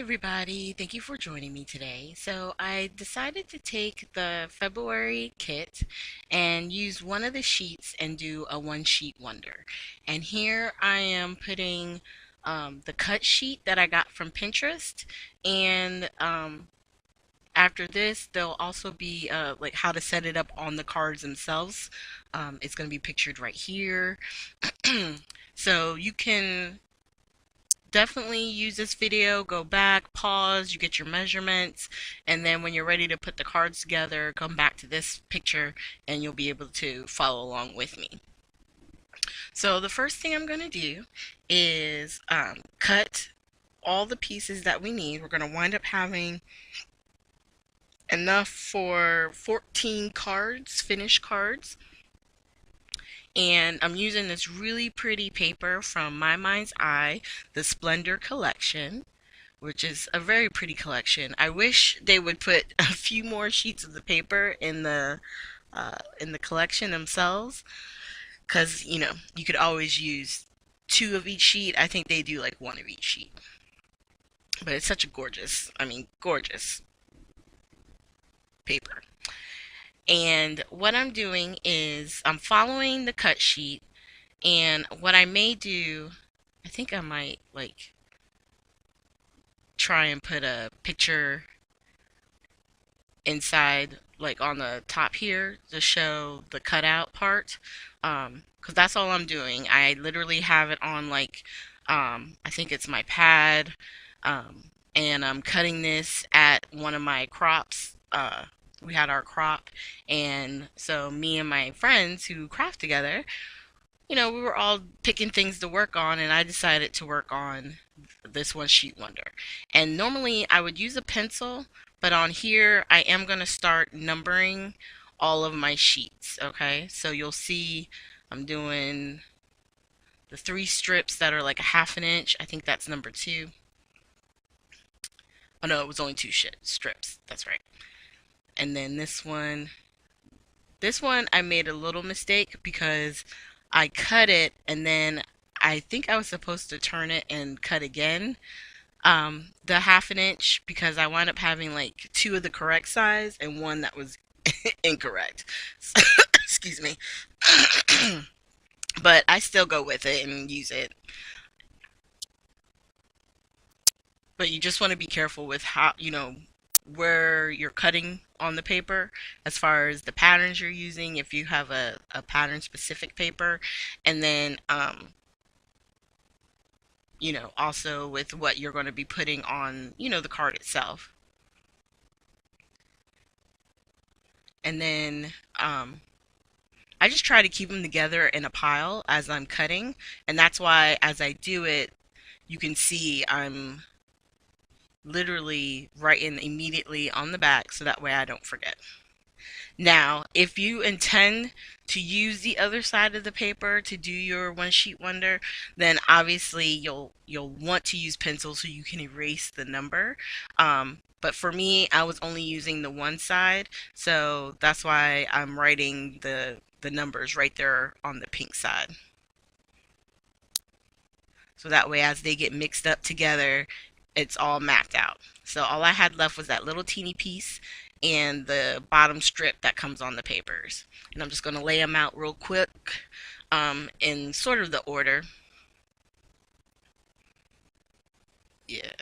everybody, thank you for joining me today. So I decided to take the February kit and use one of the sheets and do a one sheet wonder. And here I am putting the cut sheet that I got from Pinterest, and after this there'll also be like how to set it up on the cards themselves. It's going to be pictured right here. So you can definitely use this video, go back, pause, you get your measurements, and then when you're ready to put the cards together, come back to this picture and you'll be able to follow along with me. So the first thing I'm going to do is cut all the pieces that we need. We're going to wind up having enough for 14 cards, finished cards. And I'm using this really pretty paper from My Mind's Eye, the Splendor collection, which is a very pretty collection. I wish they would put a few more sheets of the paper in the collection themselves, because you could always use two of each sheet. I think they do like one of each sheet, but it's such a gorgeous paper. And what I'm doing is I'm following the cut sheet, and what I may do, I think I might like try and put a picture inside, like on the top here, to show the cutout part, because that's all I'm doing. I literally have it on like I think it's my pad, and I'm cutting this at one of my crops. We had our crop, and so me and my friends who craft together, we were all picking things to work on, and I decided to work on this one sheet wonder. And normally I would use a pencil, but on here I am going to start numbering all of my sheets. Okay, so you'll see I'm doing the three strips that are like a half an inch. I think that's number 2. Oh no, it was only 2 strips. That's right. And then this one I made a little mistake because I cut it, and then I think I was supposed to turn it and cut again, the half an inch, because I wound up having like 2 of the correct size and one that was incorrect. Excuse me. But I still go with it and use it. But you just want to be careful with how, where you're cutting on the paper, as far as the patterns you're using, if you have a pattern specific paper, and then also with what you're going to be putting on, the card itself. And then I just try to keep them together in a pile as I'm cutting, and that's why as I do it, you can see I'm literally writing immediately on the back so that way I don't forget. Now, if you intend to use the other side of the paper to do your one sheet wonder, then obviously you'll want to use pencil so you can erase the number. But for me, I was only using the one side, so that's why I'm writing the numbers right there on the pink side. So that way, as they get mixed up together, it's all mapped out. So all I had left was that little teeny piece and the bottom strip that comes on the papers. And I'm just going to lay them out real quick, in sort of the order. Yeah.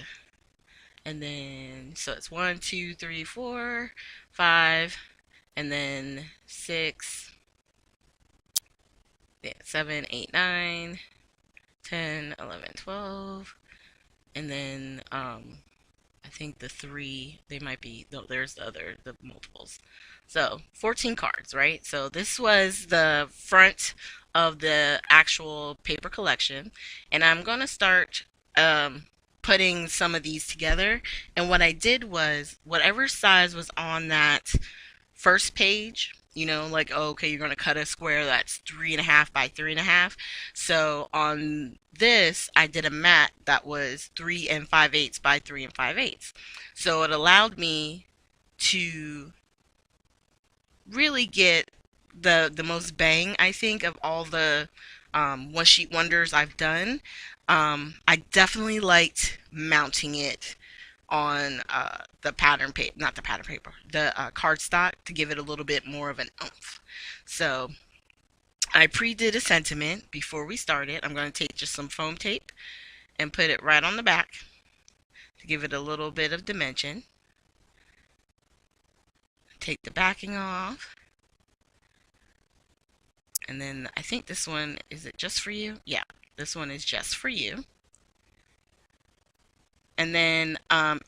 And then, so it's 1, 2, 3, 4, 5, and then 6, yeah, 7, 8, 9, 10, 11, 12, and then I think the 3, they might be, no, there's the multiples. So 14 cards, right? So this was the front of the actual paper collection, and I'm going to start putting some of these together. And what I did was, whatever size was on that first page, like, oh, okay, you're going to cut a square that's 3.5 by 3.5. So on this, I did a mat that was 3 5/8 by 3 5/8. So it allowed me to really get the most bang, I think, of all the one sheet wonders I've done. I definitely liked mounting it on the pattern paper, not the pattern paper, the cardstock to give it a little bit more of an oomph. So I pre-did a sentiment before we started. I'm going to take just some foam tape and put it right on the back to give it a little bit of dimension. Take the backing off. And then I think this one, is it just for you? Yeah, this one is just for you. And then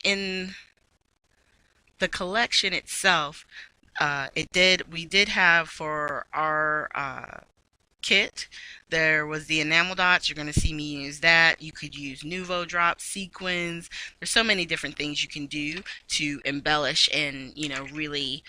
in the collection itself, we did have for our kit, there was the enamel dots. You're going to see me use that. You could use Nuvo drops, sequins. There's so many different things you can do to embellish and, really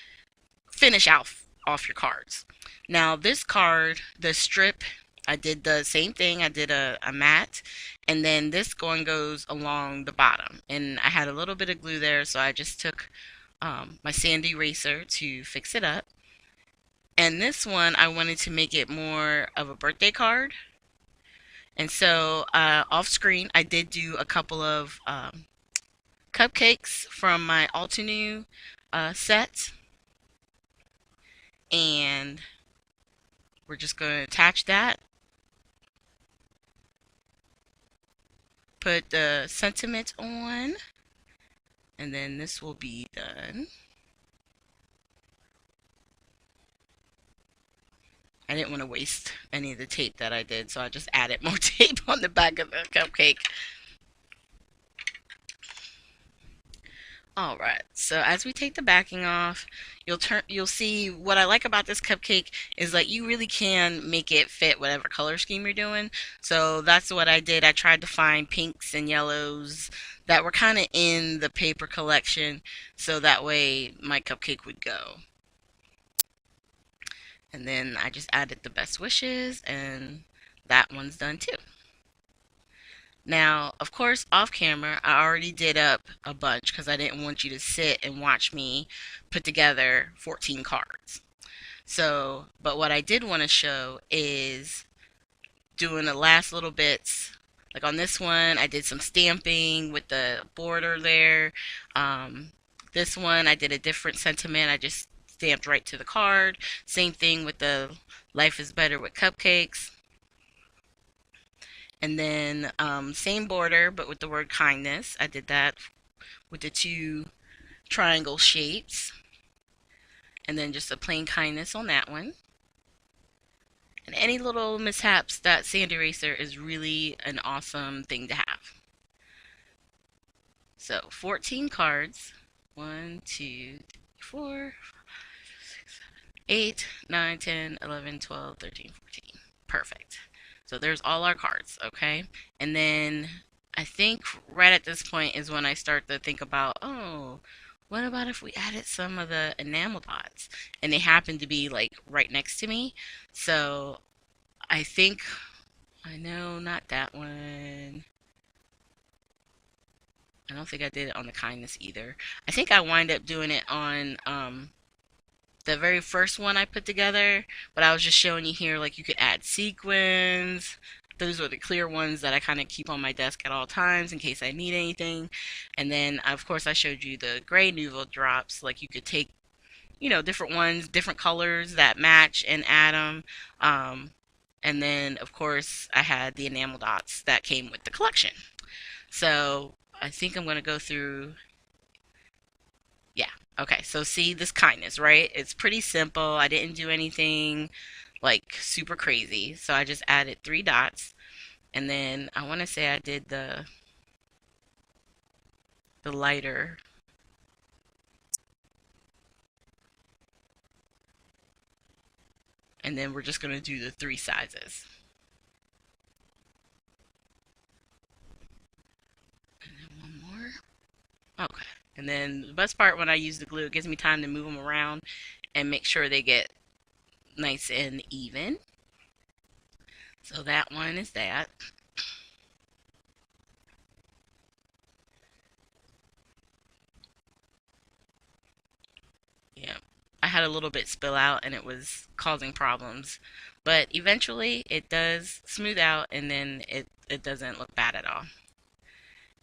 finish off your cards. Now this card, the strip, I did the same thing. I did a mat, and then this going goes along the bottom. And I had a little bit of glue there, so I just took my sand eraser to fix it up. And this one, I wanted to make it more of a birthday card. And so off screen, I did do a couple of cupcakes from my Altenew set. And we're just going to attach that. Put the sentiment on. And then this will be done. I didn't want to waste any of the tape that I did, so I just added more tape on the back of the cupcake. All right, so as we take the backing off, you'll see what I like about this cupcake is that you really can make it fit whatever color scheme you're doing. So that's what I did. I tried to find pinks and yellows that were kind of in the paper collection, so that way my cupcake would go. And then I just added the best wishes, and that one's done too. Now, of course, off camera, I already did up a bunch because I didn't want you to sit and watch me put together 14 cards. So, but what I did want to show is doing the last little bits. Like on this one, I did some stamping with the border there. This one, I did a different sentiment. I just stamped right to the card. Same thing with the Life is Better with Cupcakes. And then same border, but with the word kindness. I did that with the two triangle shapes. And then just a plain kindness on that one. And any little mishaps, that sand eraser is really an awesome thing to have. So 14 cards. 1, 2, 3, 4, 8, 9, 10, 11, 12, 13, 14. Perfect. So there's all our cards, okay? And then I think right at this point is when I start to think about, oh, what about if we added some of the enamel dots? And they happen to be like right next to me. So I think, I know, not that one. I don't think I did it on the kindness either. I think I wind up doing it on the very first one I put together, but I was just showing you here, like you could add sequins. Those are the clear ones that I kind of keep on my desk at all times in case I need anything. And then, of course, I showed you the gray Nuvo drops. Like you could take, different ones, different colors that match and add them. And then, of course, I had the enamel dots that came with the collection. So I think I'm going to go through. Yeah. Okay. So see this kindness, right? It's pretty simple. I didn't do anything like super crazy. So I just added 3 dots. And then I want to say I did the lighter. And then we're just going to do the 3 sizes. And then one more. Okay. And then the best part when I use the glue, it gives me time to move them around and make sure they get nice and even. So that one is that. Yeah. I had a little bit spill out and it was causing problems. But eventually it does smooth out and then it doesn't look bad at all.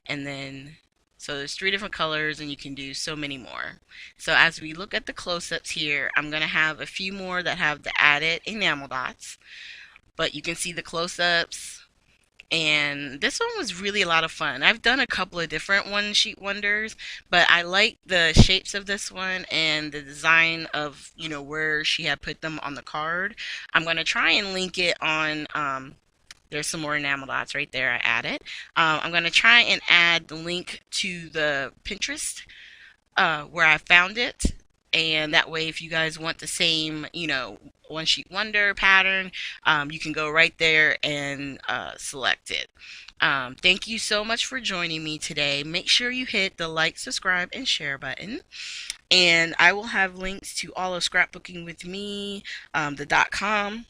And then So there's three different colors and you can do so many more. So as we look at the close-ups here, I'm going to have a few more that have the added enamel dots, but you can see the close-ups. And this one was really a lot of fun. I've done a couple of different one sheet wonders, but I like the shapes of this one and the design of, where she had put them on the card. I'm going to try and link it on, there's some more enamel dots right there. I added. I'm going to try and add the link to the Pinterest where I found it. And that way, if you guys want the same, one sheet wonder pattern, you can go right there and select it. Thank you so much for joining me today. Make sure you hit the like, subscribe, and share button. And I will have links to all of Scrapbooking with Me, the .com,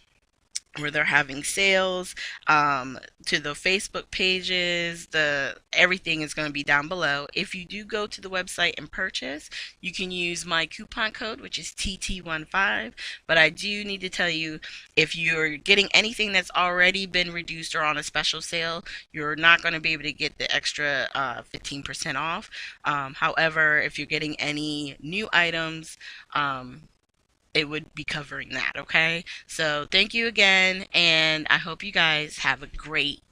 where they're having sales, to the Facebook pages. The everything is going to be down below. If you do go to the website and purchase, you can use my coupon code, which is TT15. But I do need to tell you, if you're getting anything that's already been reduced or on a special sale, you're not going to be able to get the extra 15% off. However, if you're getting any new items, it would be covering that, okay? So thank you again, and I hope you guys have a great